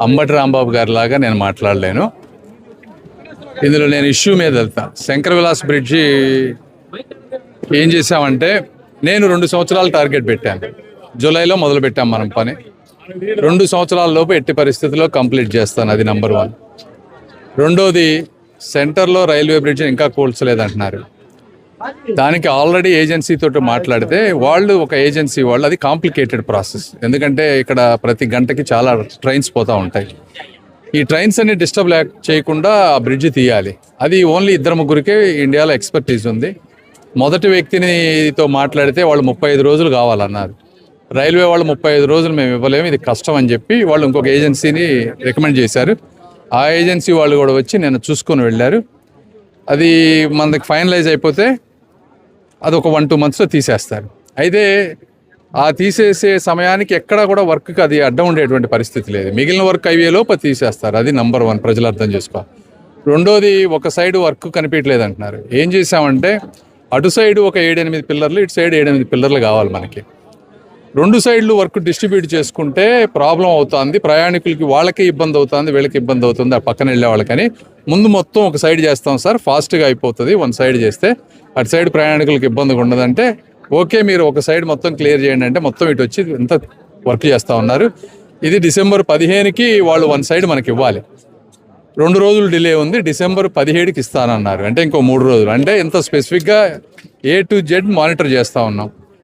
అంబటి రాంబాబు గారి లాగా నేను మాట్లాడలేను. ఇందులో నేను ఇష్యూ మీద వెళ్తా. శంకర విలాస్ బ్రిడ్జి ఏం చేశామంటే, నేను 2 సంవత్సరాలు టార్గెట్ పెట్టాను. జూలైలో మొదలు పెట్టాం మనం పని. 2 సంవత్సరాల లోపు ఎట్టి పరిస్థితుల్లో కంప్లీట్ చేస్తాను. అది నెంబర్ 1. రెండోది, సెంటర్లో రైల్వే బ్రిడ్జ్ ఇంకా కూల్చలేదంటున్నారు. దానికి ఆల్రెడీ ఏజెన్సీతో మాట్లాడితే వాళ్ళు ఒక ఏజెన్సీ వాళ్ళు, అది కాంప్లికేటెడ్ ప్రాసెస్. ఎందుకంటే ఇక్కడ ప్రతి గంటకి చాలా ట్రైన్స్ పోతూ ఉంటాయి. ఈ ట్రైన్స్ అన్ని డిస్టర్బ్ చేయకుండా ఆ బ్రిడ్జ్ తీయాలి. అది ఓన్లీ 2-3కే ఇండియాలో ఎక్స్పర్టీస్ ఉంది. మొదటి వ్యక్తినితో మాట్లాడితే వాళ్ళు 35 రోజులు కావాలన్నారు. రైల్వే వాళ్ళు 35 రోజులు మేము ఇవ్వలేము, ఇది కష్టం అని చెప్పి వాళ్ళు ఇంకొక ఏజెన్సీని రికమెండ్ చేశారు. ఆ ఏజెన్సీ వాళ్ళు కూడా వచ్చి నేను చూసుకొని వెళ్ళారు. అది మనకి ఫైనలైజ్ అయిపోతే అది ఒక 1-2 మంత్స్లో తీసేస్తారు. అయితే ఆ తీసేసే సమయానికి ఎక్కడా కూడా వర్క్కి అది అడ్డం ఉండేటువంటి పరిస్థితి లేదు. మిగిలిన వర్క్ అయ్యేలోపు తీసేస్తారు. అది నెంబర్ 1, ప్రజలు అర్థం చేసుకోవాలి. రెండోది, ఒక సైడ్ వర్క్ కనిపించలేదు అంటున్నారు. ఏం చేసామంటే, అటు సైడు ఒక 7-8 పిల్లర్లు, ఇటు సైడ్ 7-8 పిల్లర్లు కావాలి మనకి. 2 సైడ్లు వర్క్ డిస్ట్రిబ్యూట్ చేసుకుంటే ప్రాబ్లం అవుతుంది, ప్రయాణికులకి వాళ్ళకి ఇబ్బంది అవుతుంది, వీళ్ళకి ఇబ్బంది అవుతుంది, ఆ పక్కన వెళ్ళే వాళ్ళకని ముందు మొత్తం ఒక సైడ్ చేస్తాం సార్, ఫాస్ట్గా అయిపోతుంది 1 సైడ్ చేస్తే, అటు సైడ్ ప్రయాణికులకి ఇబ్బందిగా ఉండదంటే ఓకే మీరు ఒక సైడ్ మొత్తం క్లియర్ చేయండి అంటే మొత్తం ఇటు వచ్చి ఇంత వర్క్ చేస్తూ ఉన్నారు. ఇది డిసెంబర్ 15కి వాళ్ళు 1 సైడ్ మనకి ఇవ్వాలి. 2 రోజులు డిలే ఉంది, డిసెంబర్ 17కి ఇస్తానన్నారు. అంటే ఇంకో 3 రోజులు. అంటే ఇంత స్పెసిఫిక్గా A to Z మానిటర్ చేస్తూ ఉన్నాం.